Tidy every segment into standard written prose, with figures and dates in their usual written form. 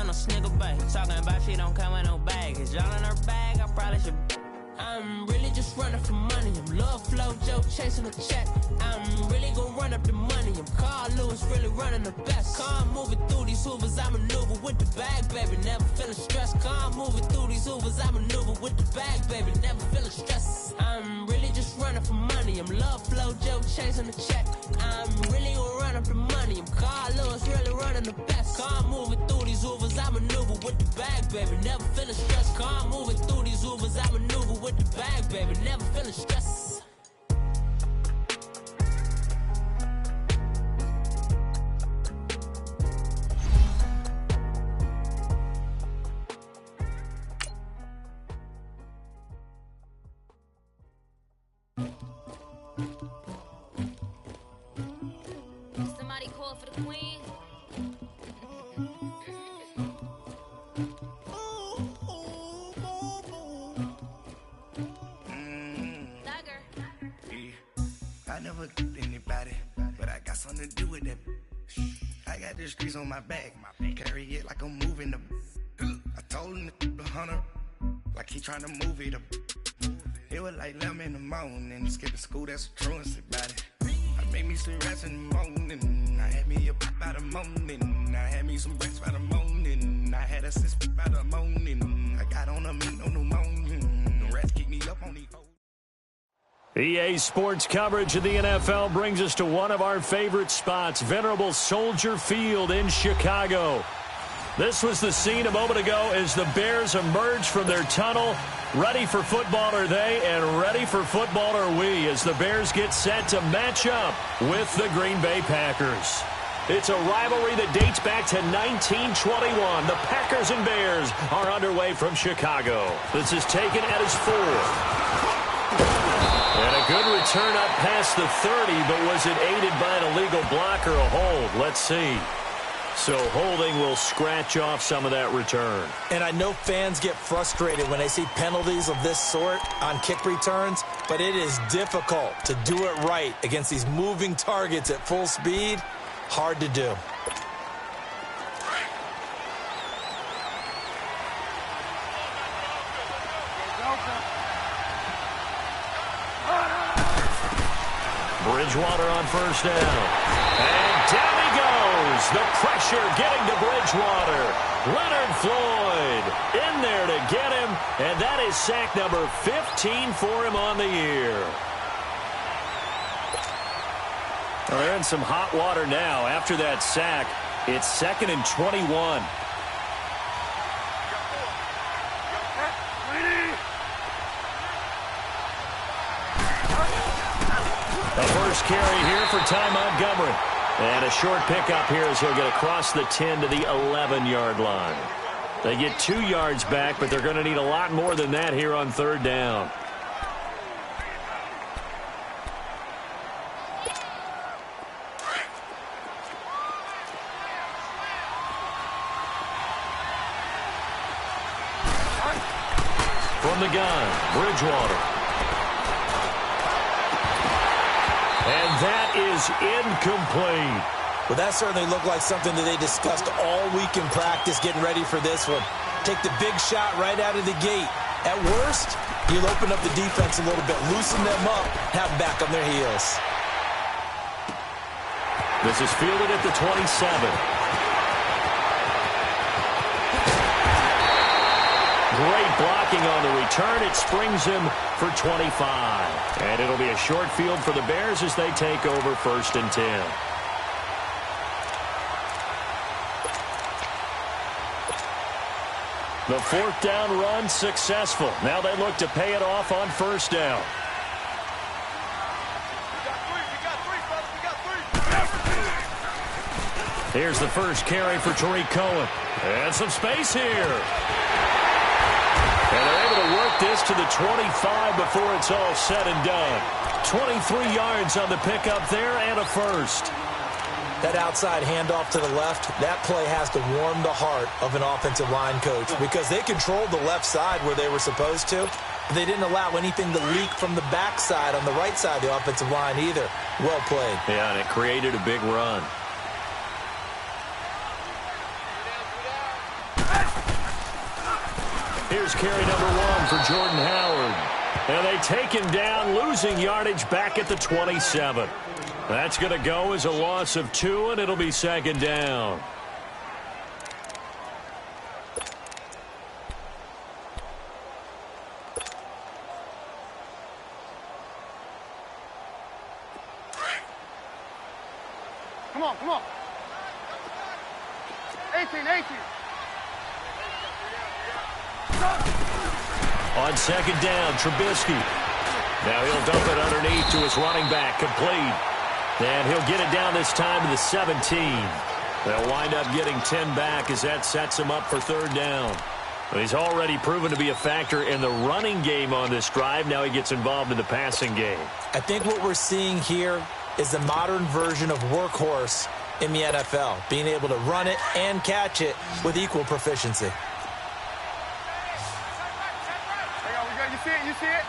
no snigger bait. Talking about she don't come with no baggage. All in her bag, I probably should. I'm really just running for money. I'm love flow, Joe chasing a check. I'm really gonna run up the money. I'm Carl Lewis, really running the best. Car moving through these Hoovers, I maneuver with the bag, baby. Never feeling stressed. Car moving through these Hoovers, I maneuver with the bag, baby. Never feeling stressed. I'm really just running for money. I'm love flow, Joe chasing a check. I'm really gonna run up the money. I'm Carl Lewis, really running the best. Car moving through these Hoovers, I maneuver with the bag, baby. Never feeling stressed. Car moving through these Hoovers, I maneuver with the bag, baby. Never feeling stressed. Somebody call for the queen. I never anybody, but I got something to do with that. I got the streets on my back, carry it like I'm moving the. I told him the hunter, like he trying to move it up. It was like 11 in the morning, skipping school, that's a truancy about it. I made me some rats in the morning, I had me a pop by the morning, I had me some breaks by the morning, I had a sis by the morning, I got on a meat on the morning, the rats keep me up on the. EA Sports coverage of the NFL brings us to one of our favorite spots, venerable Soldier Field in Chicago. This was the scene a moment ago as the Bears emerged from their tunnel. Ready for football are they, and ready for football are we as the Bears get set to match up with the Green Bay Packers. It's a rivalry that dates back to 1921. The Packers and Bears are underway from Chicago. This is taken at his 4th. And a good return up past the 30, but was it aided by an illegal block or a hold? Let's see. So holding will scratch off some of that return. And I know fans get frustrated when they see penalties of this sort on kick returns, but it is difficult to do it right against these moving targets at full speed. Hard to do. Bridgewater on first down. And down he goes. The pressure getting to Bridgewater. Leonard Floyd in there to get him. And that is sack number 15 for him on the year. Well, they're in some hot water now. After that sack, it's 2nd and 21. The first carry here for Ty Montgomery. And a short pickup here as he'll get across the 10 to the 11-yard line. They get 2 yards back, but they're going to need a lot more than that here on 3rd down. From the gun, Bridgewater. And that is incomplete. Well, that certainly looked like something that they discussed all week in practice getting ready for this one. Take the big shot right out of the gate. At worst, you'll open up the defense a little bit, loosen them up, have them back on their heels. This is fielded at the 27. Great blocking on the return. It springs him for 25. And it'll be a short field for the Bears as they take over 1st and 10. The 4th down run successful. Now they look to pay it off on 1st down. Here's the first carry for Tariq Cohen. And some space here. And they're able to work this to the 25 before it's all said and done. 23 yards on the pickup there and a first. That outside handoff to the left, that play has to warm the heart of an offensive line coach because they controlled the left side where they were supposed to. But they didn't allow anything to leak from the backside on the right side of the offensive line either. Well played. Yeah, and it created a big run. Here's carry number 1 for Jordan Howard. And they take him down, losing yardage back at the 27. That's going to go as a loss of 2, and it'll be second down. Come on, come on. 18. On second down, Trubisky. Now he'll dump it underneath to his running back, complete. And he'll get it down this time to the 17. They'll wind up getting 10 back as that sets him up for third down. But he's already proven to be a factor in the running game on this drive. Now he gets involved in the passing game. I think what we're seeing here is the modern version of workhorse in the NFL, being able to run it and catch it with equal proficiency. You see it?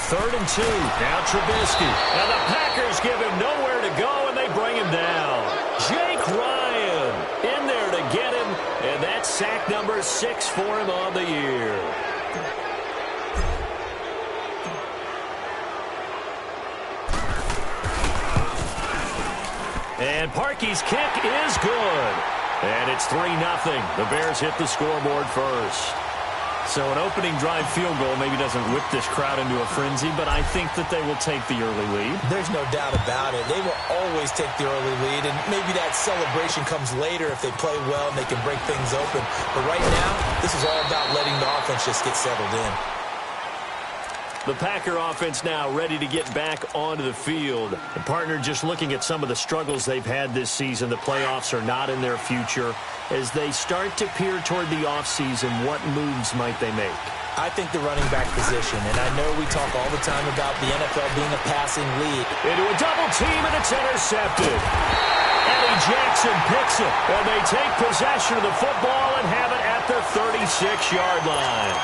Third and 2. Now Trubisky. And the Packers give him nowhere to go, and they bring him down. Jake Ryan in there to get him, and that's sack number 6 for him on the year. And Parkey's kick is good. And it's 3-0. The Bears hit the scoreboard first. So an opening drive field goal maybe doesn't whip this crowd into a frenzy, but I think that they will take the early lead. There's no doubt about it. They will always take the early lead, and maybe that celebration comes later if they play well and they can break things open. But right now, this is all about letting the offense just get settled in. The Packer offense now ready to get back onto the field. The partner just looking at some of the struggles they've had this season. The playoffs are not in their future. As they start to peer toward the offseason, what moves might they make? I think the running back position, and I know we talk all the time about the NFL being a passing league. Into a double team, and it's intercepted. Eddie Jackson picks it, and they take possession of the football and have it at the 36-yard line.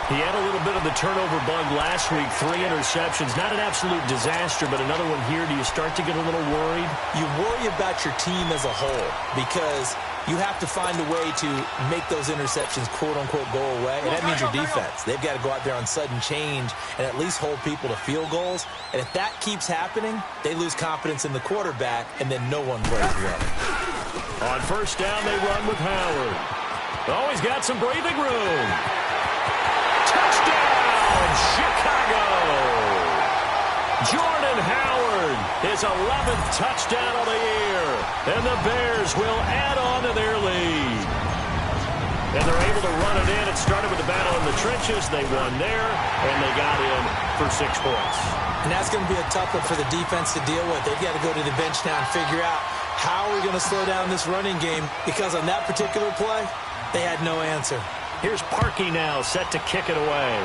He had a little bit of the turnover bug last week, 3 interceptions. Not an absolute disaster, but another one here. Do you start to get a little worried? You worry about your team as a whole because you have to find a way to make those interceptions, quote-unquote, go away. And that means your defense. They've got to go out there on sudden change and at least hold people to field goals. And if that keeps happening, they lose confidence in the quarterback, and then no one plays well. On first down, they run with Howard. Oh, he's got some breathing room. Touchdown, Chicago! Jordan Howard, his 11th touchdown of the year. And the Bears will add on to their lead. And they're able to run it in. It started with the battle in the trenches. They won there, and they got in for 6 points. And that's going to be a tough one for the defense to deal with. They've got to go to the bench now and figure out how are we going to slow down this running game, because on that particular play, they had no answer. Here's Parkey now, set to kick it away.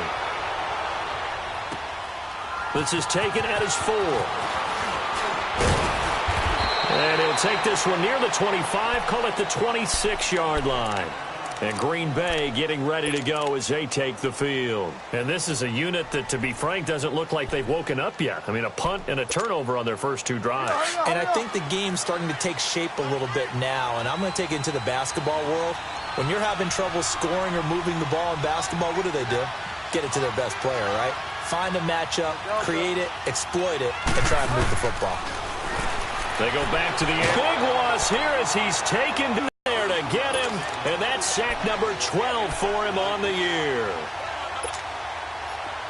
This is taken at his 4. And he'll take this one near the 25, call it the 26-yard line. And Green Bay getting ready to go as they take the field. And this is a unit that, to be frank, doesn't look like they've woken up yet. I mean, a punt and a turnover on their first 2 drives. And I think the game's starting to take shape a little bit now. And I'm going to take it into the basketball world. When you're having trouble scoring or moving the ball in basketball, what do? Get it to their best player, right? Find a matchup, create it, exploit it, and try and move the football. They go back to the air. Big loss here as he's taken there to get him, and that's sack number 12 for him on the year.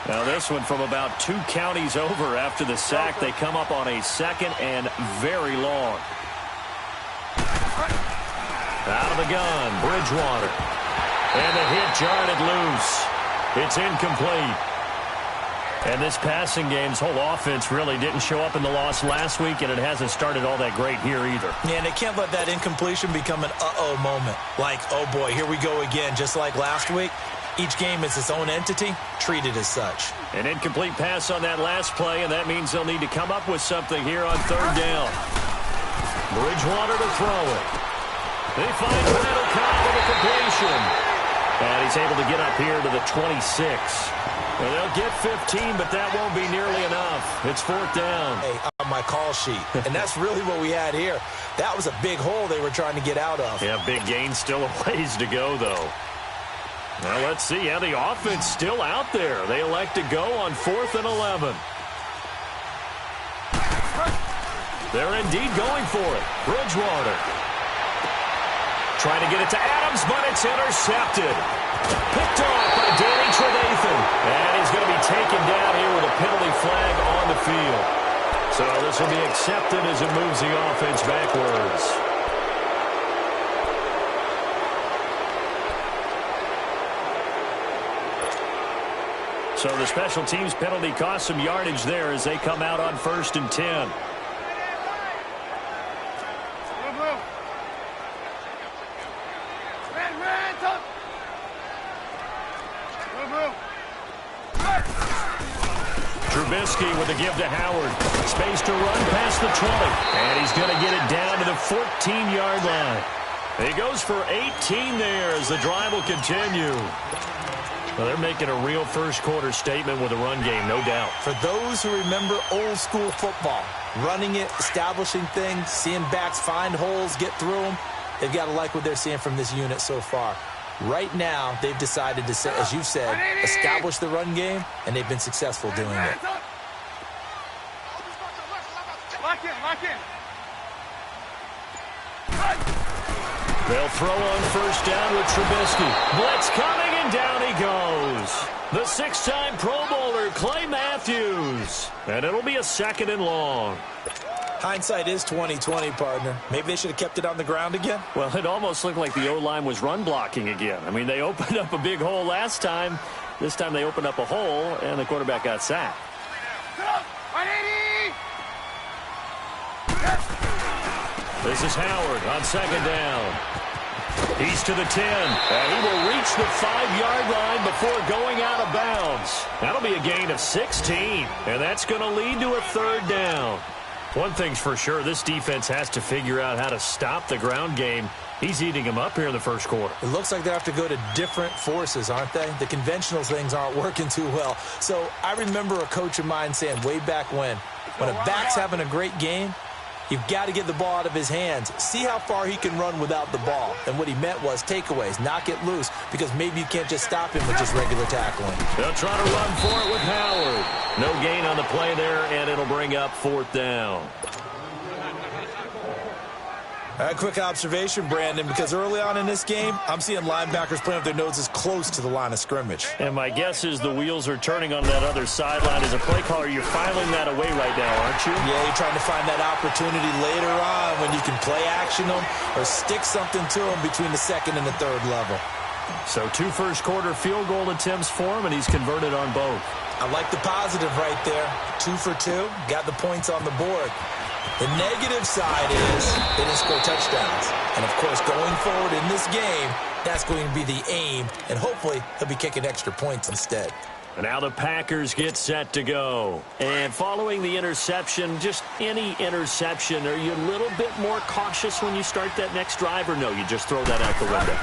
Now this one from about 2 counties over after the sack. They come up on a 2nd and very long. Out of the gun, Bridgewater. And the hit jarred it loose. It's incomplete. And this passing game's whole offense really didn't show up in the loss last week, and it hasn't started all that great here either. Yeah, and they can't let that incompletion become an uh-oh moment. Like, oh boy, here we go again. Just like last week, each game is its own entity, treated as such. An incomplete pass on that last play, and that means they'll need to come up with something here on 3rd down. Bridgewater to throw it. They find Randall Cobb with a completion. And he's able to get up here to the 26. And they'll get 15, but that won't be nearly enough. It's 4th down. Hey, on my call sheet. And that's really what we had here. That was a big hole they were trying to get out of. Yeah, big gain, still a ways to go, though. Well, let's see. Yeah, the offense still out there. They elect to go on 4th and 11. They're indeed going for it. Bridgewater trying to get it to Adams, but it's intercepted. Picked off by Danny Trevathan. And he's going to be taken down here with a penalty flag on the field. So this will be accepted as it moves the offense backwards. So the special teams penalty cost some yardage there as they come out on 1st and 10. Trubisky with a give to Howard. Space to run past the 20. And he's going to get it down to the 14-yard line. He goes for 18 there as the drive will continue. Well, they're making a real first-quarter statement with a run game, no doubt. For those who remember old-school football, running it, establishing things, seeing backs find holes, get through them, they've got to like what they're seeing from this unit so far. Right now, they've decided to, as you've said, establish the run game, and they've been successful doing it. They'll throw on 1st down with Trubisky. Blitz coming, and down he goes. The 6-time Pro Bowler, Clay Matthews. And it'll be a 2nd and long. Hindsight is 20/20, partner. Maybe they should have kept it on the ground again. Well, it almost looked like the O-line was run blocking again. I mean, they opened up a big hole last time. This time they opened up a hole, and the quarterback got sacked. This is Howard on 2nd down. He's to the 10, and he will reach the 5-yard line before going out of bounds. That'll be a gain of 16, and that's going to lead to a 3rd down. One thing's for sure, this defense has to figure out how to stop the ground game. He's eating them up here in the first quarter. It looks like they have to go to different forces, aren't they? The conventional things aren't working too well. So I remember a coach of mine saying way back when a back's having a great game, you've got to get the ball out of his hands. See how far he can run without the ball. And what he meant was takeaways, knock it loose, because maybe you can't just stop him with just regular tackling. They'll try to run for it with Howard. No gain on the play there, and it'll bring up 4th down. A quick observation, Brandon, because early on in this game, I'm seeing linebackers putting up their noses close to the line of scrimmage. And my guess is the wheels are turning on that other sideline. As a play caller, you're filing that away right now, aren't you? Yeah, you're trying to find that opportunity later on when you can play action them or stick something to them between the 2nd and the 3rd level. So 2 first-quarter field goal attempts for him, and he's converted on both. I like the positive right there. 2 for 2, got the points on the board. The negative side is they didn't score touchdowns. And, of course, going forward in this game, that's going to be the aim. And hopefully he'll be kicking extra points instead. And now the Packers get set to go. And following the interception, just any interception, are you a little bit more cautious when you start that next drive? Or no, you just throw that out the window?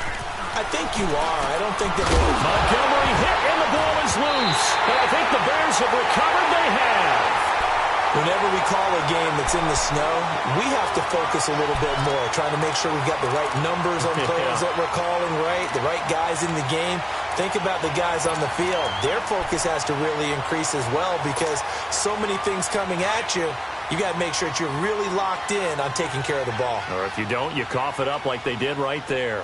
I think you are. I don't think that Montgomery hit, and the ball is loose. And I think the Bears have recovered. They have. Whenever we call a game that's in the snow, we have to focus a little bit more, trying to make sure we've got the right numbers on plays that we're calling right, the right guys in the game. Think about the guys on the field. Their focus has to really increase as well because so many things coming at you. You got to make sure that you're really locked in on taking care of the ball. Or if you don't, you cough it up like they did right there.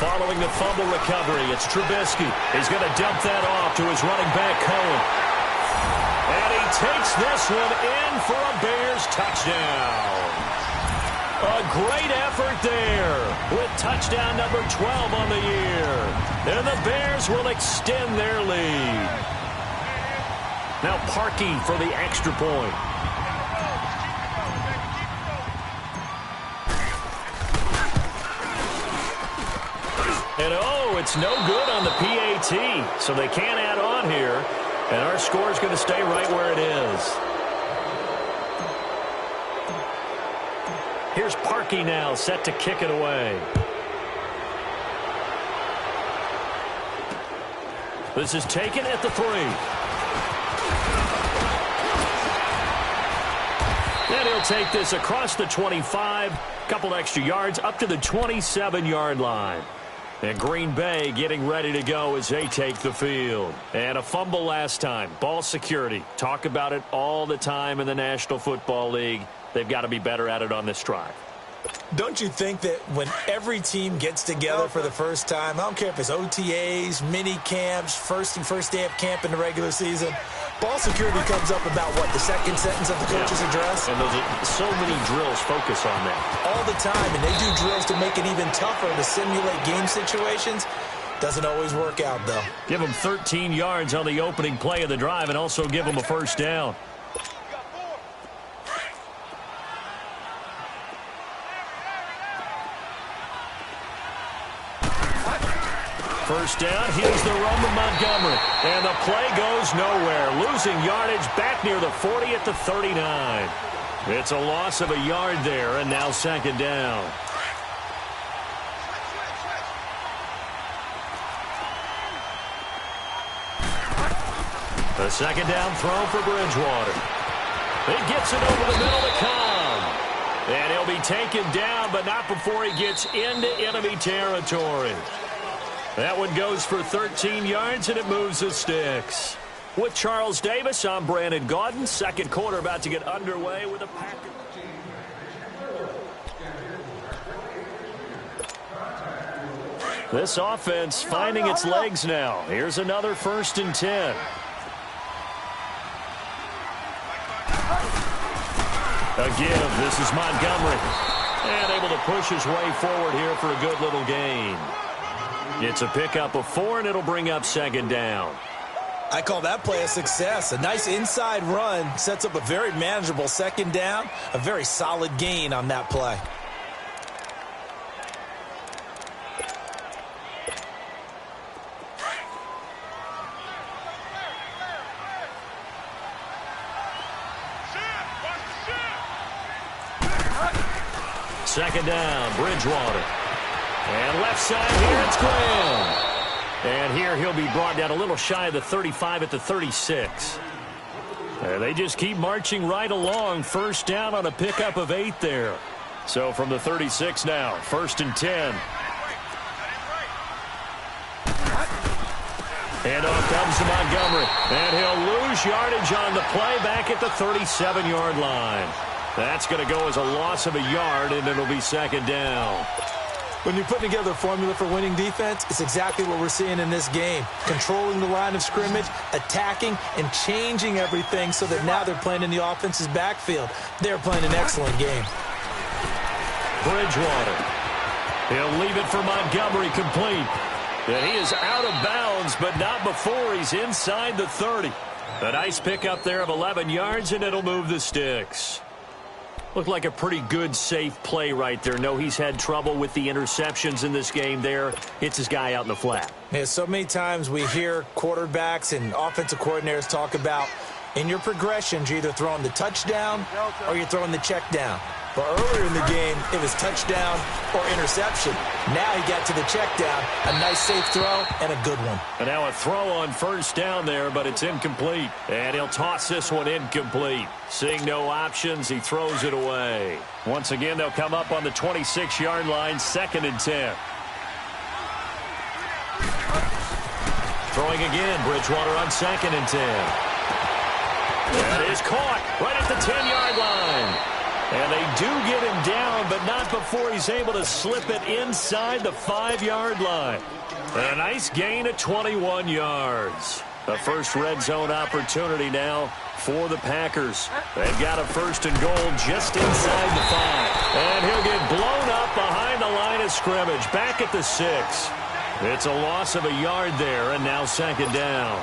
Following the fumble recovery, it's Trubisky. He's going to dump that off to his running back, Cohen. And he takes this one in for a Bears touchdown. A great effort there with touchdown number 12 on the year. And the Bears will extend their lead. Now Parkey for the extra point. And oh, it's no good on the PAT. So they can't add on here. And our score is going to stay right where it is. Here's Parkey now, set to kick it away. This is taken at the 3. take this across the 25, couple extra yards up to the 27-yard line. And Green Bay getting ready to go as they take the field. And a fumble last time. Ball security. Talk about it all the time in the National Football League. They've got to be better at it on this drive. Don't you think that when every team gets together for the first time, I don't care if it's OTAs, mini camps, first day of camp in the regular season, ball security comes up about what, the second sentence of the coach's address? And those are so many drills focus on that. All the time, and they do drills to make it even tougher to simulate game situations. Doesn't always work out, though. Give them 13 yards on the opening play of the drive and also give them a first down. First down, here's the run to Montgomery. And the play goes nowhere. Losing yardage back near the 40 at the 39. It's a loss of a yard there, and now second down. The second down throw for Bridgewater. He gets it over the middle to Cobb. And he'll be taken down, but not before he gets into enemy territory. That one goes for 13 yards, and it moves the sticks. With Charles Davis, I'm Brandon Gaudin. Second quarter about to get underway with the Packers. This offense finding its legs now. Here's another 1st and 10. A give. This is Montgomery. And able to push his way forward here for a good little gain. It's a pickup of 4, and it'll bring up second down. I call that play a success. A nice inside run sets up a very manageable second down. A very solid gain on that play. Second down, Bridgewater. And left side here, it's Graham. And here he'll be brought down a little shy of the 35 at the 36. They just keep marching right along. First down on a pickup of 8 there. So from the 36 now, 1st and 10. And off comes to Montgomery. And he'll lose yardage on the play back at the 37-yard line. That's going to go as a loss of a yard, and it'll be second down. When you're putting together a formula for winning defense, it's exactly what we're seeing in this game. Controlling the line of scrimmage, attacking, and changing everything so that now they're playing in the offense's backfield. They're playing an excellent game. Bridgewater. He'll leave it for Montgomery complete. And he is out of bounds, but not before he's inside the 30. A nice pickup there of 11 yards, and it'll move the sticks. Looked like a pretty good, safe play right there. No, he's had trouble with the interceptions in this game there. Hits his guy out in the flat. Yeah, so many times we hear quarterbacks and offensive coordinators talk about in your progressions, you're either throwing the touchdown or you're throwing the check down. But earlier in the game, it was touchdown or interception. Now he got to the check down. A nice safe throw and a good one. And now a throw on first down there, but it's incomplete. And he'll toss this one incomplete. Seeing no options, he throws it away. Once again, they'll come up on the 26-yard line, 2nd and 10. Throwing again, Bridgewater on 2nd and 10. That is caught right at the 10-yard line. And they do get him down, but not before he's able to slip it inside the 5-yard line. And a nice gain of 21 yards. The first red zone opportunity now for the Packers. They've got a 1st and goal just inside the 5. And he'll get blown up behind the line of scrimmage, back at the 6. It's a loss of a yard there, and now second down.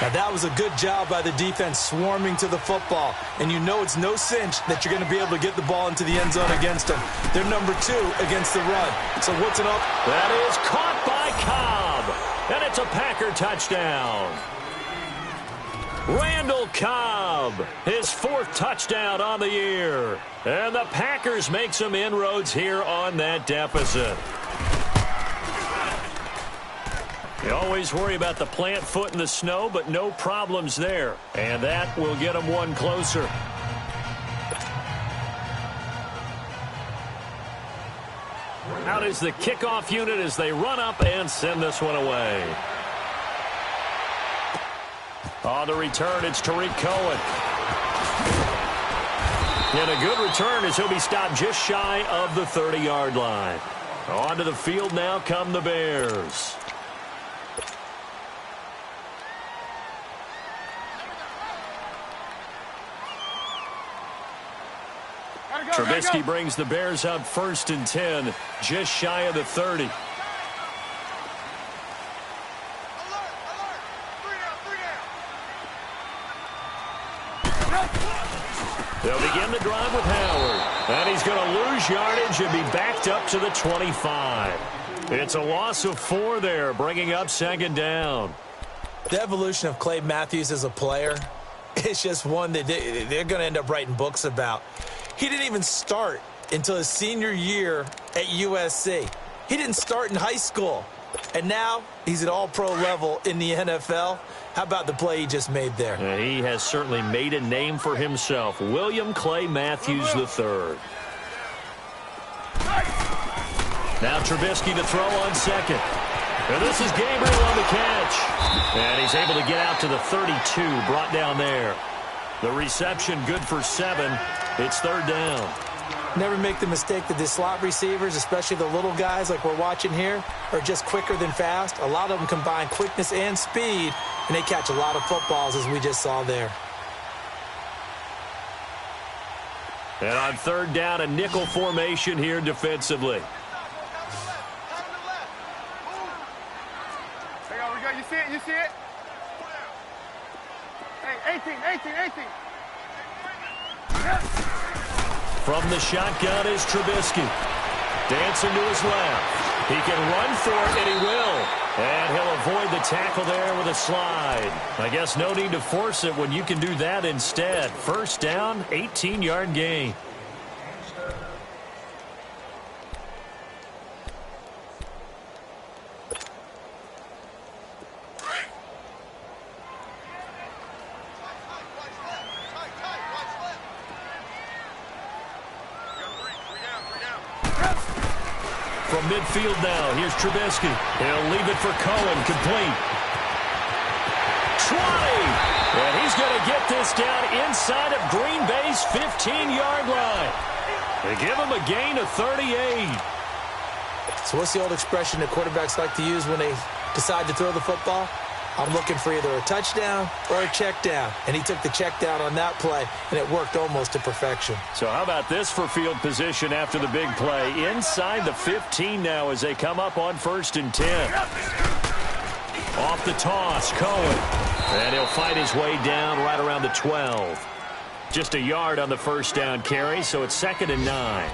Now, that was a good job by the defense swarming to the football. And you know it's no cinch that you're going to be able to get the ball into the end zone against them. They're number 2 against the run. So what's it up? That is caught by Cobb. And it's a Packer touchdown. Randall Cobb, his 4th touchdown on the year. And the Packers make some inroads here on that deficit. You always worry about the plant foot in the snow, but no problems there. And that will get them one closer. Out is the kickoff unit as they run up and send this one away. On the return, it's Tariq Cohen. And a good return as he'll be stopped just shy of the 30-yard line. Onto the field now come the Bears. Trubisky brings the Bears up 1st and 10, just shy of the 30. They'll begin the drive with Howard. And he's going to lose yardage and be backed up to the 25. It's a loss of 4 there, bringing up 2nd down. The evolution of Clay Matthews as a player is just one that they're going to end up writing books about. He didn't even start until his senior year at USC. He didn't start in high school. And now he's at all-pro level in the NFL. How about the play he just made there? He has certainly made a name for himself. William Clay Matthews III. Now Trubisky to throw on 2nd. And this is Gabriel on the catch. And he's able to get out to the 32, brought down there. The reception good for 7. It's 3rd down. Never make the mistake that the slot receivers, especially the little guys like we're watching here, are just quicker than fast. A lot of them combine quickness and speed, and they catch a lot of footballs, as we just saw there. And on 3rd down, a nickel formation here defensively. You see it? You see it? Hey, 18. From the shotgun is Trubisky. Dancing to his left. He can run for it, and he will. And he'll avoid the tackle there with a slide. I guess no need to force it when you can do that instead. 1st down, 18-yard gain. From midfield now, here's Trubisky. He'll leave it for Cohen, complete. 20! And he's going to get this down inside of Green Bay's 15-yard line. They give him a gain of 38. So what's the old expression that quarterbacks like to use when they decide to throw the football? I'm looking for either a touchdown or a check down. And he took the check down on that play, and it worked almost to perfection. So how about this for field position after the big play? Inside the 15 now as they come up on 1st and 10. Off the toss, Cohen. And he'll fight his way down right around the 12. Just a yard on the 1st down carry, so it's 2nd and 9.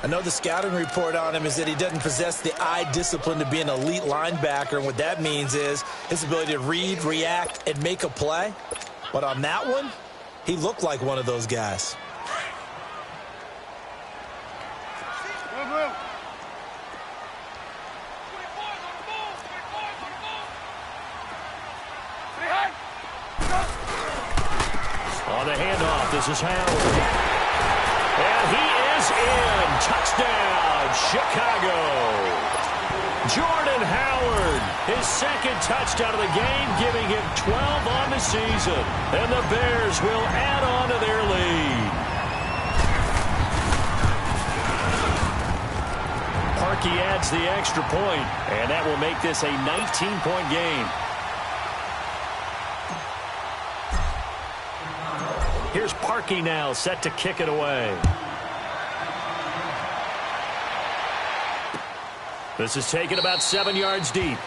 I know the scouting report on him is that he doesn't possess the eye discipline to be an elite linebacker, and what that means is his ability to read, react, and make a play. But on that one, he looked like one of those guys. On the handoff, this is Howard. And he is in. Touchdown, Chicago. Jordan Howard, his 2nd touchdown of the game, giving him 12 on the season. And the Bears will add on to their lead. Parkey adds the extra point, and that will make this a 19-point game. Here's Parkey now, set to kick it away. This is taken about 7 yards deep.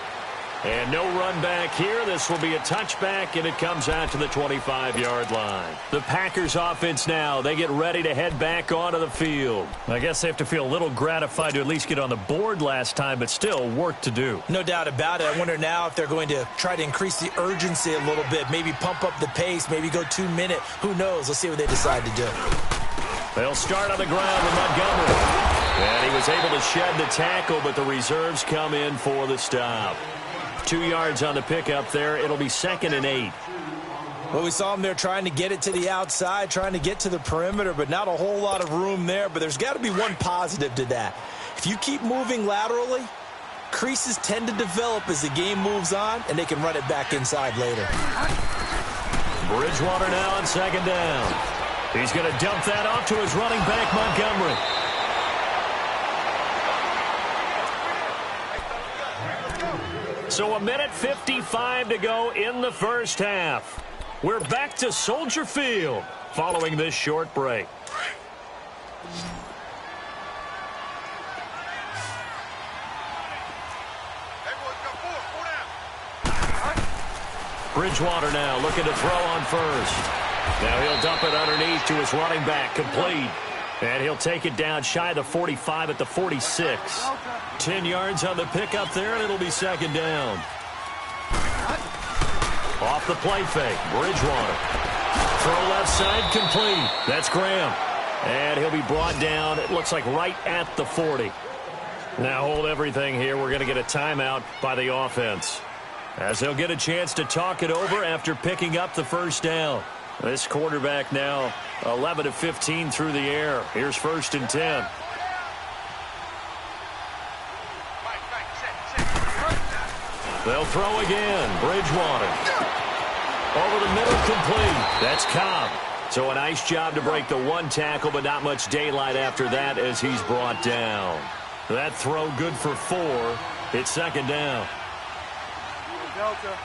And no run back here. This will be a touchback, and it comes out to the 25-yard line. The Packers offense now, they get ready to head back onto the field. I guess they have to feel a little gratified to at least get on the board last time, but still work to do. No doubt about it. I wonder now if they're going to try to increase the urgency a little bit, maybe pump up the pace, maybe go 2-minute. Who knows? Let's see what they decide to do. They'll start on the ground with Montgomery. And he was able to shed the tackle, but the reserves come in for the stop. 2 yards on the pickup there. It'll be 2nd and 8. Well, we saw him there trying to get it to the outside, trying to get to the perimeter, but not a whole lot of room there. But there's got to be one positive to that. If you keep moving laterally, creases tend to develop as the game moves on, and they can run it back inside later. Bridgewater now on second down. He's going to dump that off to his running back, Montgomery. So 1:55 to go in the first half. We're back to Soldier Field following this short break. Bridgewater now looking to throw on first. Now he'll dump it underneath to his running back, complete. And he'll take it down shy of the 45 at the 46. 10 yards on the pickup there, and it'll be second down. Off the play fake, Bridgewater. Throw left side, complete. That's Graham. And he'll be brought down, it looks like right at the 40. Now hold everything here. We're going to get a timeout by the offense, as they'll get a chance to talk it over after picking up the first down. This quarterback now 11 of 15 through the air. Here's first and 10. They'll throw again. Bridgewater. Over the middle, complete. That's Cobb. So a nice job to break the one tackle, but not much daylight after that as he's brought down. That throw good for 4. It's second down. Delta.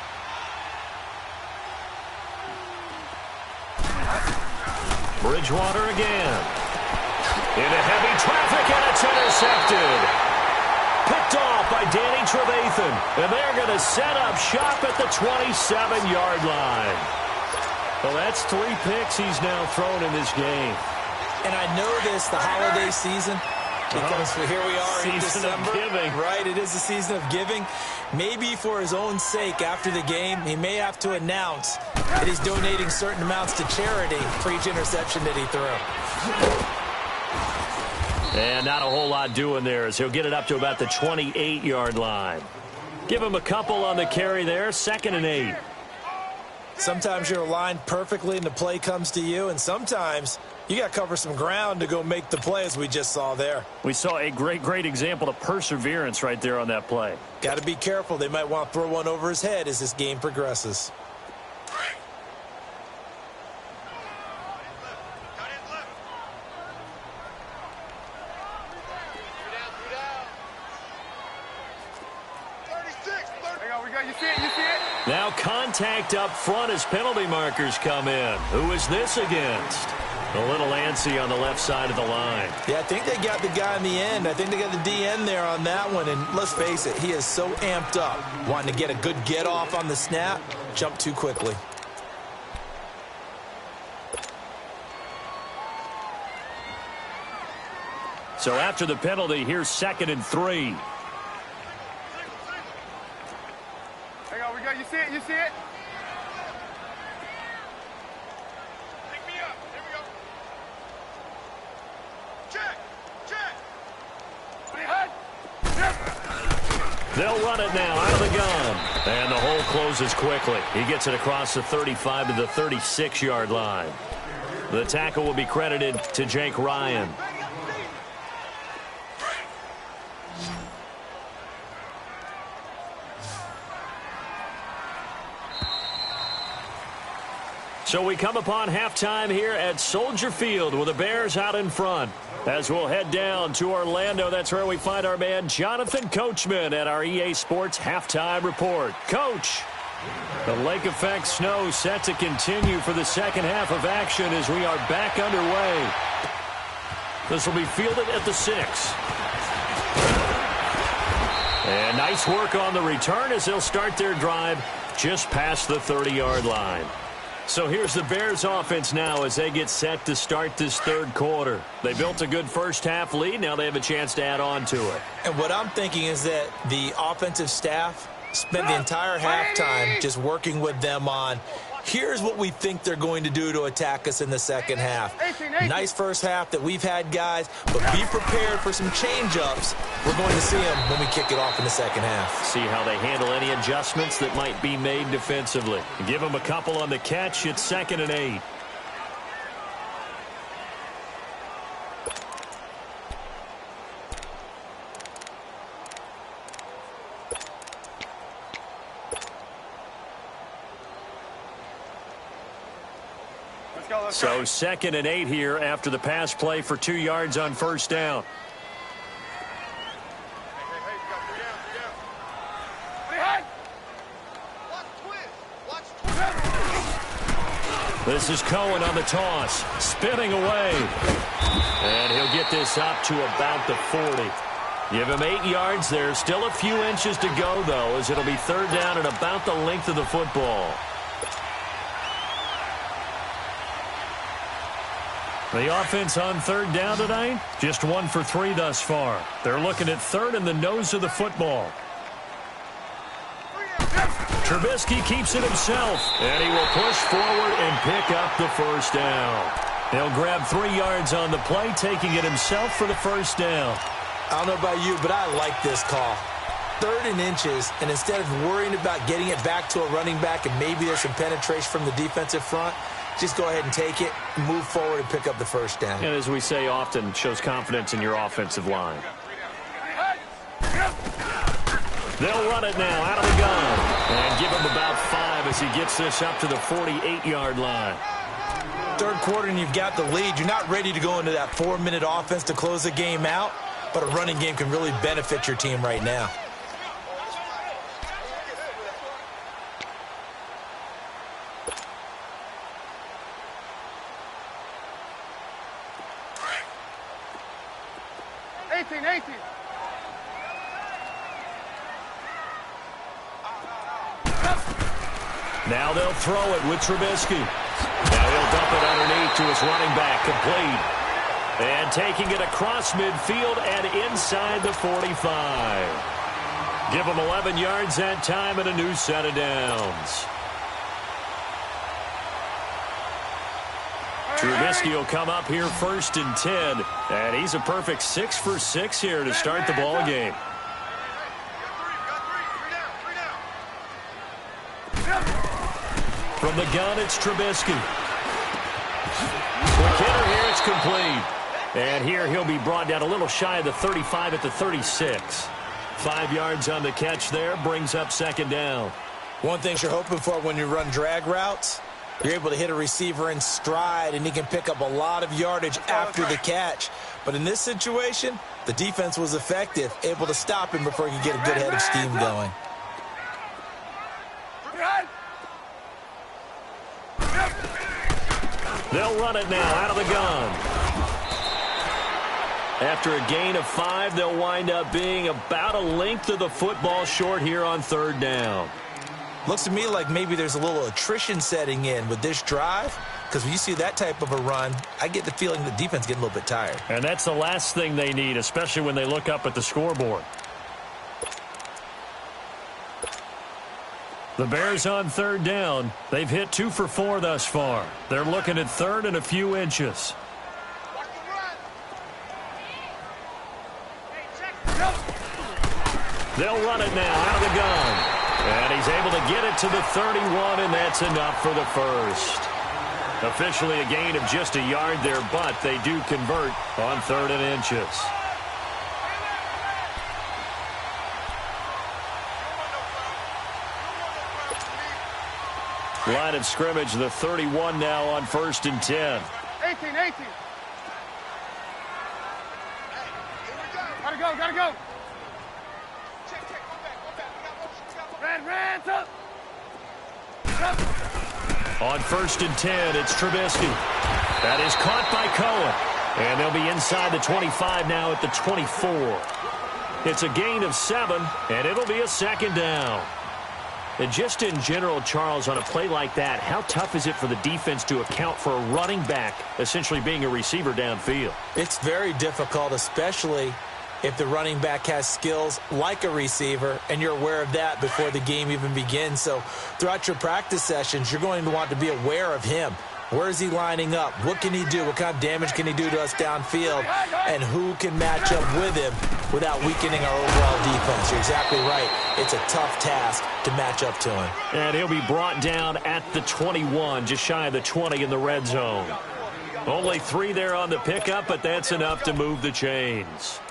Bridgewater again. Into heavy traffic, and it's intercepted. Picked off by Danny Trevathan. And they're going to set up shop at the 27-yard line. Well, that's 3 picks he's now thrown in this game. And I know this, the holiday season, because here we are in December. Season of giving. Right, it is the season of giving. Maybe for his own sake after the game, he may have to announce that he's donating certain amounts to charity for each interception that he threw. And not a whole lot doing there as he'll get it up to about the 28-yard line. Give him a couple on the carry there, second and 8. Sometimes you're aligned perfectly and the play comes to you, and sometimes you got to cover some ground to go make the play, as we just saw there. We saw a great example of perseverance right there on that play. Got to be careful. They might want to throw one over his head as this game progresses. Now contact up front as penalty markers come in. Who is this against? A little antsy on the left side of the line. Yeah, I think they got the guy in the end. I think they got the DN there on that one. And let's face it, he is so amped up, wanting to get a good get off on the snap, jump too quickly. So after the penalty, here's second and 3. Hang on, we got, you see it? You see it? Pick me up. Here we go. Check. They'll run it now out of the gun. And the hole closes quickly. He gets it across the 35 to the 36-yard line. The tackle will be credited to Jake Ryan. So we come upon halftime here at Soldier Field with the Bears out in front. As we'll head down to Orlando, that's where we find our man Jonathan Coachman at our EA Sports Halftime Report. Coach, the lake effect snow set to continue for the second half of action as we are back underway. This will be fielded at the 6. And nice work on the return as they'll start their drive just past the 30-yard line. So here's the Bears offense now as they get set to start this third quarter. They built a good first half lead. Now they have a chance to add on to it. And what I'm thinking is that the offensive staff spent the entire halftime just working with them on, here's what we think they're going to do to attack us in the second half. Nice first half that we've had, guys, but be prepared for some change-ups. We're going to see them when we kick it off in the second half. See how they handle any adjustments that might be made defensively. Give them a couple on the catch. It's second and 8. So 2nd and 8 here after the pass play for 2 yards on first down. This is Cohen on the toss, spinning away. And he'll get this up to about the 40. Give him 8 yards there. Still a few inches to go, though, as it'll be 3rd down and about the length of the football. The offense on 3rd down tonight, just 1 for 3 thus far. They're looking at 3rd and the nose of the football. Trubisky keeps it himself, and he will push forward and pick up the first down. He'll grab 3 yards on the play, taking it himself for the first down. I don't know about you, but I like this call. 3rd and inches, and instead of worrying about getting it back to a running back and maybe there's some penetration from the defensive front, just go ahead and take it, move forward, and pick up the first down. And as we say often, shows confidence in your offensive line. They'll run it now out of the gun and give him about 5 as he gets this up to the 48-yard line. 3rd quarter and you've got the lead. You're not ready to go into that 4-minute offense to close the game out, but a running game can really benefit your team right now. Now they'll throw it with Trubisky. Now he'll dump it underneath to his running back, complete. And taking it across midfield and inside the 45. Give him 11 yards that time and a new set of downs. Trubisky will come up here 1st and 10. And he's a perfect 6 for 6 here to start the ball game. From the gun, it's Trubisky. Quick hitter here, it's complete. And here he'll be brought down a little shy of the 35 at the 36. 5 yards on the catch there, brings up 2nd down. One thing you're hoping for when you run drag routes, you're able to hit a receiver in stride, and he can pick up a lot of yardage after the catch. But in this situation, the defense was effective, able to stop him before he could get a good head of steam going. They'll run it now out of the gun. After a gain of 5, they'll wind up being about a length of the football short here on 3rd down. Looks to me like maybe there's a little attrition setting in with this drive, because when you see that type of a run, I get the feeling the defense getting a little bit tired. And that's the last thing they need, especially when they look up at the scoreboard. The Bears on 3rd down. They've hit 2 for 4 thus far. They're looking at 3rd and a few inches. They'll run it now out of the gun. And he's able to get it to the 31, and that's enough for the first. Officially a gain of just a yard there, but they do convert on 3rd and inches. Line of scrimmage, the 31 now on 1st and 10. 18. Gotta go. Check, go back. Red, up. On 1st and 10, it's Trubisky. That is caught by Cohen. And they'll be inside the 25 now at the 24. It's a gain of 7, and it'll be a 2nd down. And just in general, Charles, on a play like that, how tough is it for the defense to account for a running back essentially being a receiver downfield? It's very difficult, especially if the running back has skills like a receiver, and you're aware of that before the game even begins. So throughout your practice sessions, you're going to want to be aware of him. Where is he lining up? What can he do? What kind of damage can he do to us downfield? And who can match up with him without weakening our overall defense? You're exactly right. It's a tough task to match up to him. And he'll be brought down at the 21, just shy of the 20 in the red zone. Only 3 there on the pickup, but that's enough to move the chains.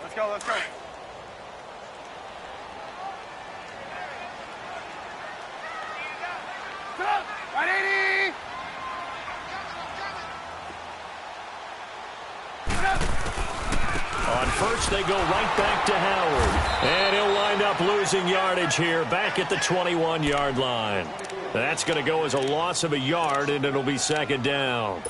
Let's go. Right 80. On first, they go right back to Howard. And he'll wind up losing yardage here back at the 21-yard line. That's going to go as a loss of a yard, and it'll be second down.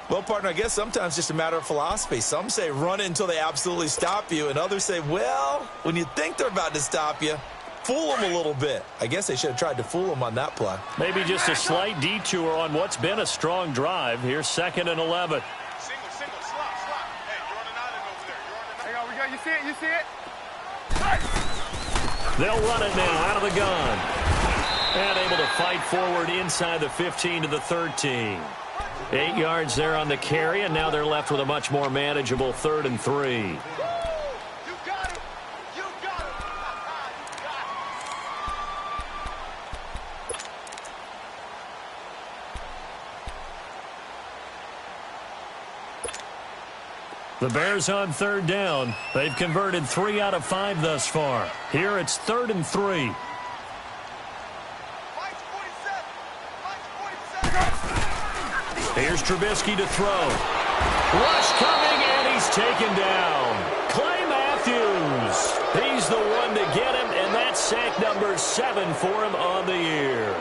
Well, partner, I guess sometimes just a matter of philosophy. Some say run it until they absolutely stop you, and others say, well, when you think they're about to stop you, fool them a little bit. I guess they should have tried to fool them on that play. Maybe just a slight detour on what's been a strong drive. Here's 2nd and 11. Single, slot. Hey, you're on an island over there. Hang on, we got, you see it? They'll run it now out of the gun. And able to fight forward inside the 15 to the 13. 8 yards there on the carry, and now they're left with a much more manageable 3rd and 3. You got it. You got it. The Bears on 3rd down. They've converted 3 out of 5 thus far. Here it's 3rd and 3. Here's Trubisky to throw. Rush coming, and he's taken down. Clay Matthews. He's the one to get him, and that's sack number 7 for him on the year.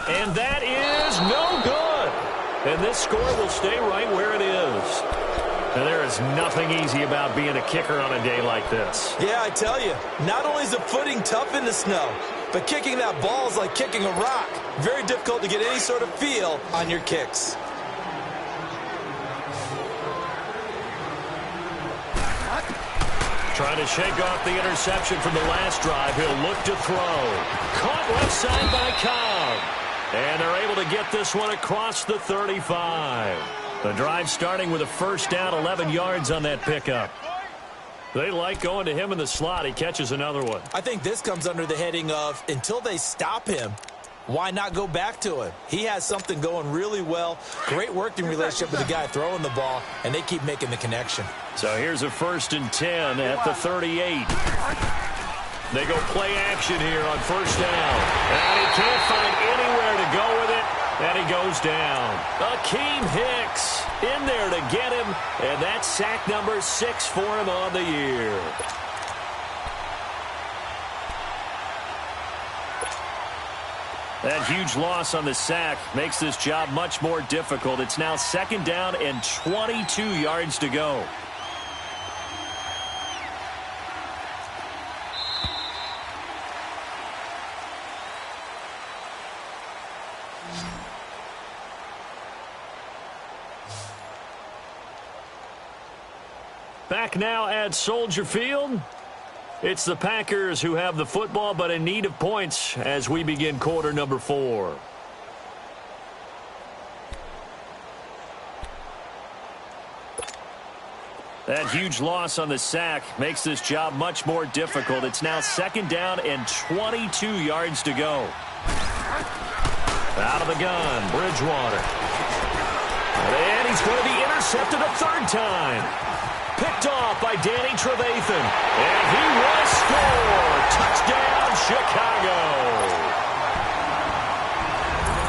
And that is no good. And this score will stay right where it is. And there is nothing easy about being a kicker on a day like this. Yeah, I tell you, not only is the footing tough in the snow, but kicking that ball is like kicking a rock. Very difficult to get any sort of feel on your kicks. Trying to shake off the interception from the last drive. He'll look to throw. Caught left side by Cobb. And they're able to get this one across the 35. The drive starting with a first down, 11 yards on that pickup. They like going to him in the slot. He catches another one. I think this comes under the heading of until they stop him, why not go back to him? He has something going really well. Great working relationship with the guy throwing the ball, and they keep making the connection. So here's a 1st and 10 at the 38. They go play action here on first down. And he can't find anywhere to go with it. And he goes down. Akeem Hicks in there to get him. And that's sack number 6 for him on the year. That huge loss on the sack makes this job much more difficult. It's now 2nd down and 22 yards to go. Back now at Soldier Field. It's the Packers who have the football, but in need of points as we begin quarter number 4. That huge loss on the sack makes this job much more difficult. It's now 2nd down and 22 yards to go. Out of the gun, Bridgewater. And he's going to be intercepted a 3rd time. Picked off by Danny Trevathan. And he will score. Touchdown, Chicago.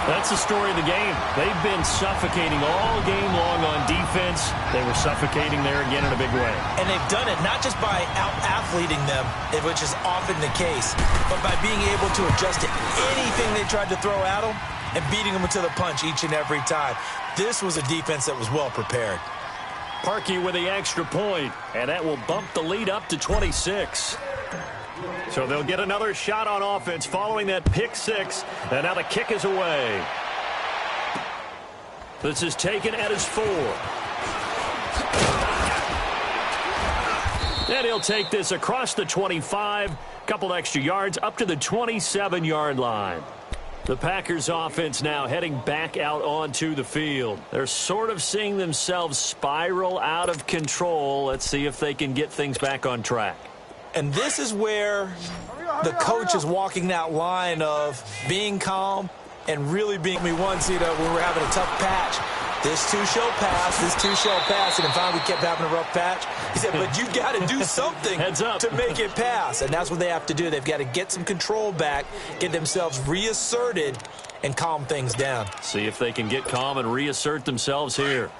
That's the story of the game. They've been suffocating all game long on defense. They were suffocating there again in a big way. And they've done it not just by out-athleting them, which is often the case, but by being able to adjust to anything they tried to throw at them and beating them to the punch each and every time. This was a defense that was well prepared. Parkey with the extra point, and that will bump the lead up to 26. So they'll get another shot on offense following that pick 6, and now the kick is away. This is taken at his 4. And he'll take this across the 25, couple extra yards up to the 27-yard line. The Packers offense now heading back out onto the field. They're sort of seeing themselves spiral out of control. Let's see if they can get things back on track. And this is where the coach is walking that line of being calm and really being me once, when we're having a tough patch. This too shall pass, this too shall pass. And then finally we kept having a rough patch. He said, but you've got to do something to make it pass. And that's what they have to do. They've got to get some control back, get themselves reasserted, and calm things down. See if they can get calm and reassert themselves here.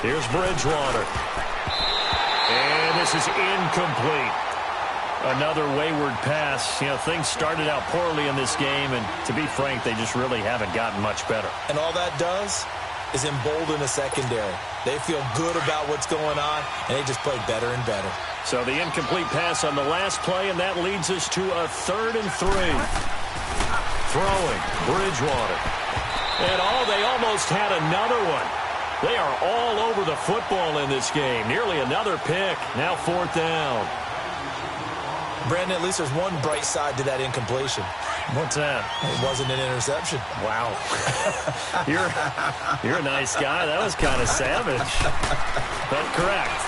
Here's Bridgewater. And this is incomplete. Another wayward pass. Things started out poorly in this game, and to be frank, they just really haven't gotten much better. And all that does is embolden the secondary. They feel good about what's going on, and they just play better and better. So the incomplete pass on the last play, and that leads us to a 3rd and 3. Throwing, Bridgewater. And they almost had another one. They are all over the football in this game. Nearly another pick. Now 4th down. Brandon, at least there's one bright side to that incompletion. What's that? It wasn't an interception. Wow. You're a nice guy. That was kind of savage. But correct.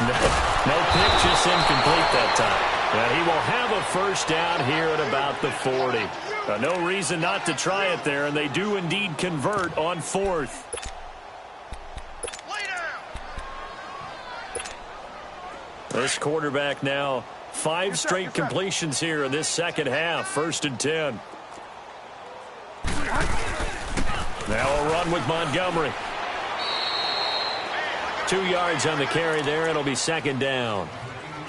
No pick, just incomplete that time. He will have a 1st down here at about the 40. No reason not to try it there, and they do indeed convert on 4th. This quarterback now 5 straight completions here in this second half. 1st and 10. Now a run with Montgomery. 2 yards on the carry there. It'll be 2nd down.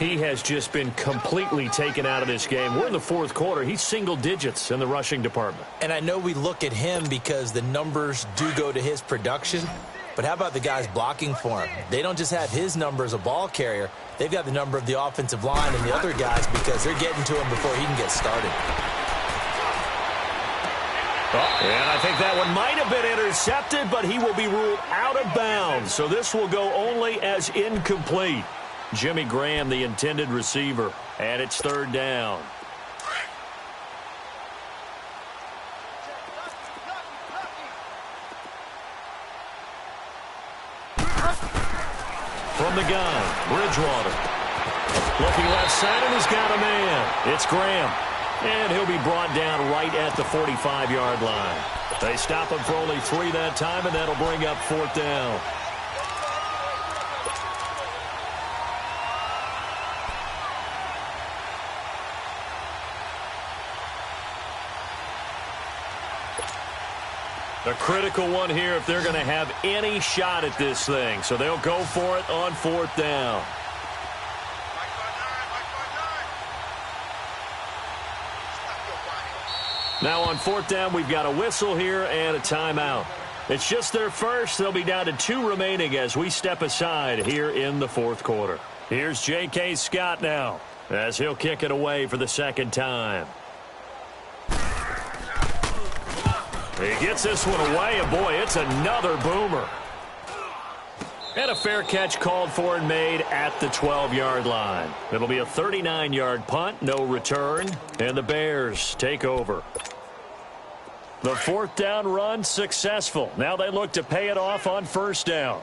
He has just been completely taken out of this game. We're in the 4th quarter. He's single digits in the rushing department. And I know we look at him because the numbers do go to his production. But how about the guys blocking for him? They don't just have his number as a ball carrier. They've got the number of the offensive line and the other guys because they're getting to him before he can get started. And I think that one might have been intercepted, but he will be ruled out of bounds. So this will go only as incomplete. Jimmy Graham, the intended receiver, and it's 3rd down. From the gun, Bridgewater. Looking left side, and he's got a man. It's Graham. And he'll be brought down right at the 45-yard line. They stop him for only 3 that time, and that'll bring up 4th down. A critical one here if they're going to have any shot at this thing. So they'll go for it on 4th down. Now on 4th down, we've got a whistle here and a timeout. It's just their first. They'll be down to 2 remaining as we step aside here in the 4th quarter. Here's J.K. Scott now as he'll kick it away for the 2nd time. He gets this one away, and boy, it's another boomer. And a fair catch called for and made at the 12-yard line. It'll be a 39-yard punt, no return, and the Bears take over. The 4th down run successful. Now they look to pay it off on 1st down.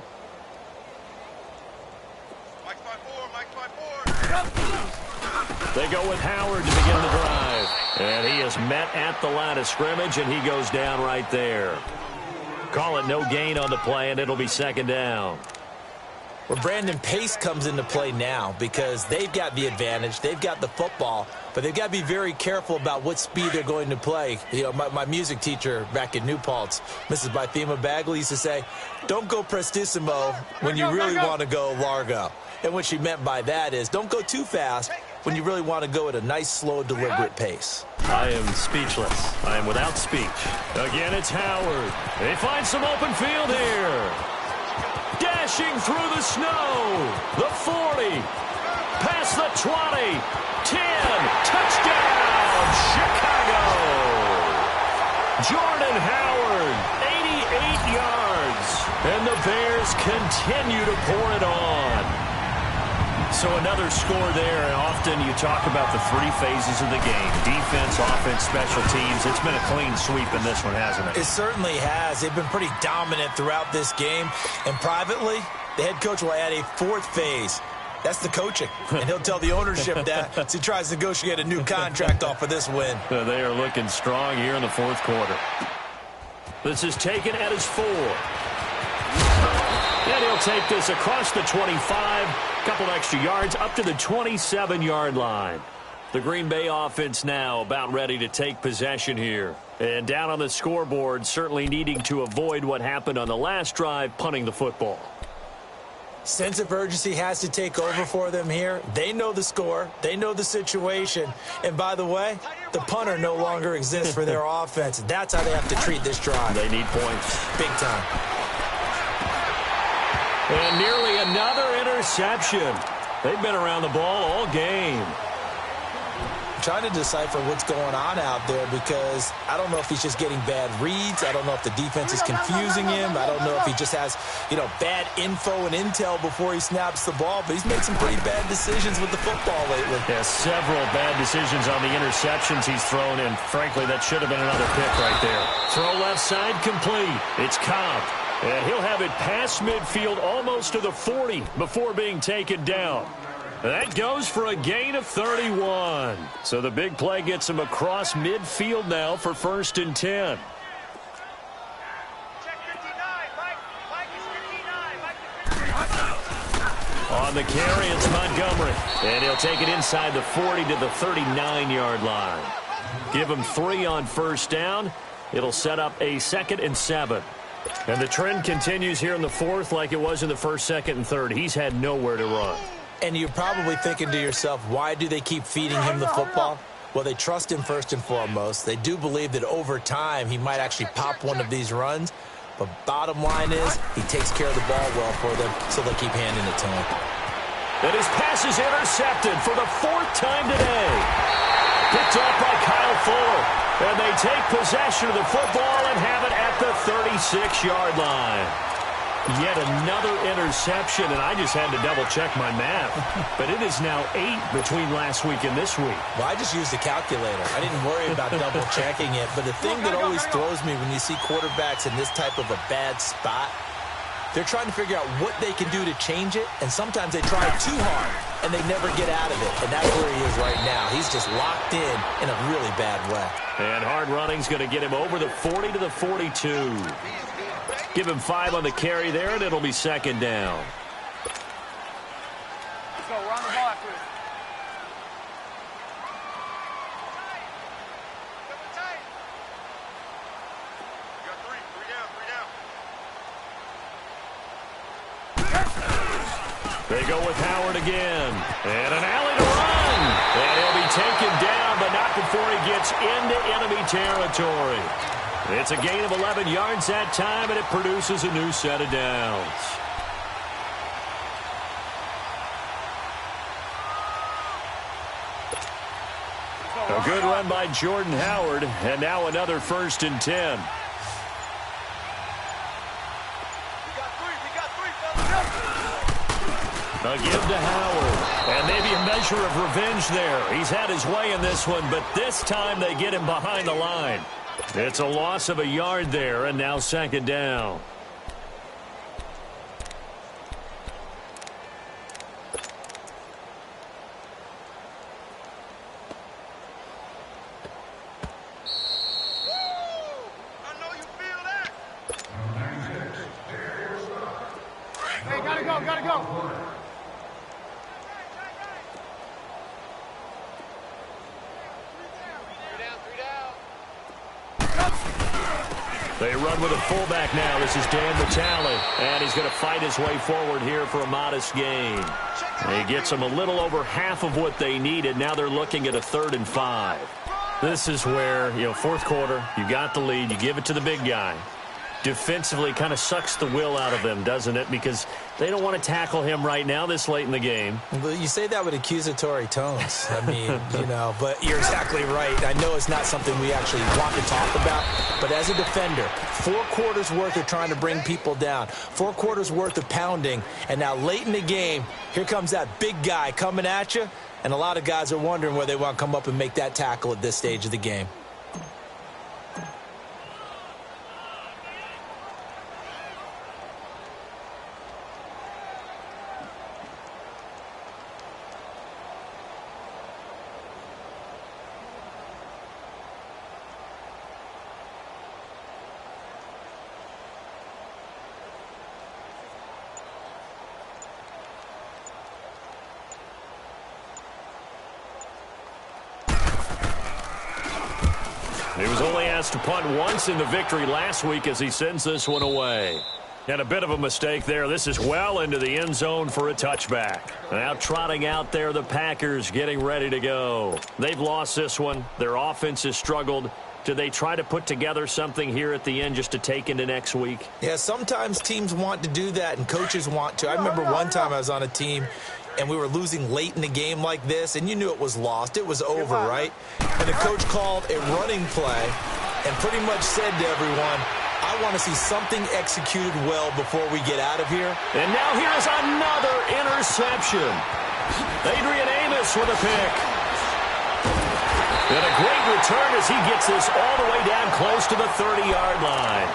They go with Howard to begin the drive. And he is met at the line of scrimmage, and he goes down right there. Call it no gain on the play, and it'll be 2nd down. Well, Brandon, pace comes into play now because they've got the advantage. They've got the football, but they've got to be very careful about what speed they're going to play. My music teacher back in New Paltz, Mrs. Bythema Bagley, used to say, don't go prestissimo when you really want to go largo. And what she meant by that is don't go too fast when you really want to go at a nice, slow, deliberate pace. I am speechless. I am without speech. Again, it's Howard. They find some open field here. Dashing through the snow. The 40. Past the 20. 10. Touchdown, Chicago. Jordan Howard, 88 yards. And the Bears continue to pour it on. So another score there, and often you talk about the three phases of the game. Defense, offense, special teams. It's been a clean sweep in this one, hasn't it? It certainly has. They've been pretty dominant throughout this game. And privately, the head coach will add a fourth phase. That's the coaching. And he'll tell the ownership that as he tries to negotiate a new contract off of this win. They are looking strong here in the fourth quarter. This is taken at his 4. And he'll take this across the 25. Couple extra yards up to the 27-yard line. The Green Bay offense now about ready to take possession here. And down on the scoreboard, certainly needing to avoid what happened on the last drive, punting the football. Sense of urgency has to take over for them here. They know the score. They know the situation. And by the way, the punter no longer exists for their offense. That's how they have to treat this drive. They need points. Big time. And nearly another interception. They've been around the ball all game. Trying to decipher what's going on out there because I don't know if he's just getting bad reads. I don't know if the defense is confusing him. I don't know if he just has, bad info and intel before he snaps the ball. But he's made some pretty bad decisions with the football lately. Yeah, several bad decisions on the interceptions he's thrown, and frankly, that should have been another pick right there. Throw left side complete. It's Cobb. And he'll have it past midfield almost to the 40 before being taken down. That goes for a gain of 31. So the big play gets him across midfield now for 1st and 10. Check 59, Mike is 59. On the carry, it's Montgomery. And he'll take it inside the 40 to the 39-yard line. Give him 3 on 1st down. It'll set up a 2nd and 7. And the trend continues here in the 4th like it was in the 1st, 2nd, and 3rd. He's had nowhere to run. And you're probably thinking to yourself, why do they keep feeding him the football? Well, they trust him first and foremost. They do believe that over time he might actually pop one of these runs. But bottom line is he takes care of the ball well for them, so they'll keep handing it to him. And his pass is intercepted for the 4th time today. Picked off by Kyle Fuller. And they take possession of the football and have it at the 36-yard line. Yet another interception, and I just had to double-check my math. But it is now 8 between last week and this week. Well, I just used a calculator. I didn't worry about double-checking it. But the thing that always throws me when you see quarterbacks in this type of a bad spot, they're trying to figure out what they can do to change it, and sometimes they try too hard, and they never get out of it. And that's where he is right now. He's just locked in a really bad way. And hard running's going to get him over the 40 to the 42. Give him 5 on the carry there, and it'll be 2nd down. Let's go, we're on the ball after this. You got 3 down. They go with Howard again. And an alley to run. And he'll be taken down, but not before he gets into enemy territory. It's a gain of 11 yards that time, and it produces a new set of downs. A good run by Jordan Howard, and now another 1st and 10. A give to Howard. And maybe a measure of revenge there. He's had his way in this one, but this time they get him behind the line. It's a loss of a yard there, and now 2nd down. I know you feel that. Hey, gotta go, gotta go. They run with a fullback now. This is Dan Vitale, and he's going to fight his way forward here for a modest gain. And he gets them a little over half of what they needed. Now they're looking at a 3rd and 5. This is where, 4th quarter, you got the lead, you give it to the big guy. Defensively kind of sucks the will out of them, doesn't it? Because They don't want to tackle him right now this late in the game. Well, you say that with accusatory tones. I mean, but you're exactly right. I know it's not something we actually want to talk about, but as a defender, 4 quarters worth of trying to bring people down, 4 quarters worth of pounding, and now late in the game, here comes that big guy coming at you, and a lot of guys are wondering where they want to come up and make that tackle at this stage of the game. He was only asked to punt once in the victory last week as he sends this one away. And a bit of a mistake there. This is well into the end zone for a touchback. Now trotting out there, the Packers getting ready to go. They've lost this one. Their offense has struggled. Do they try to put together something here at the end just to take into next week? Yeah, sometimes teams want to do that and coaches want to. I remember one time I was on a team and we were losing late in the game like this, and you knew it was lost. It was over, right? And the coach called a running play and pretty much said to everyone, I want to see something executed well before we get out of here. And now here's another interception. Adrian Amos with a pick. And a great return as he gets this all the way down close to the 30-yard line.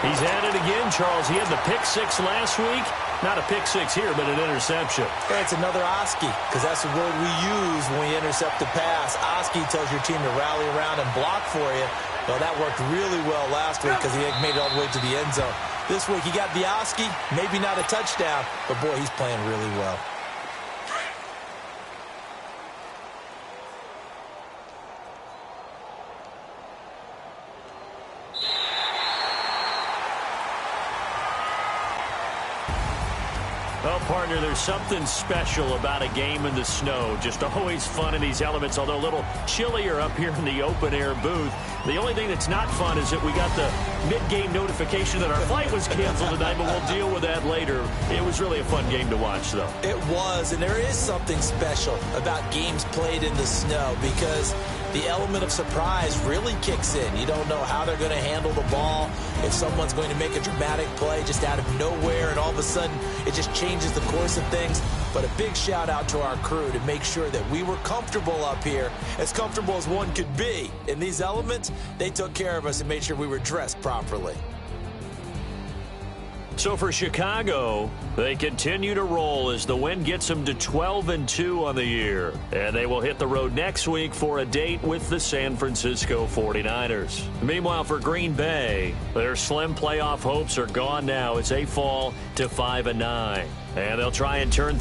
He's at it again, Charles. He had the pick 6 last week. Not a pick 6 here, but an interception. Hey, it's another Oski, because that's the word we use when we intercept the pass. Oski tells your team to rally around and block for you. Well, that worked really well last week because he made it all the way to the end zone. This week, he got the Oski, maybe not a touchdown, but boy, he's playing really well. Well, partner, there's something special about a game in the snow. Just always fun in these elements, although a little chillier up here in the open-air booth. The only thing that's not fun is that we got the mid-game notification that our flight was canceled tonight, but we'll deal with that later. It was really a fun game to watch, though. It was, and there is something special about games played in the snow because the element of surprise really kicks in. You don't know how they're going to handle the ball, if someone's going to make a dramatic play just out of nowhere, and all of a sudden it just changes the course of things. But a big shout out to our crew to make sure that we were comfortable up here, as comfortable as one could be. In these elements, they took care of us and made sure we were dressed properly. So for Chicago, they continue to roll as the win gets them to 12-2 on the year. And they will hit the road next week for a date with the San Francisco 49ers. Meanwhile, for Green Bay, their slim playoff hopes are gone now as they fall to 5-9. And they'll try and turn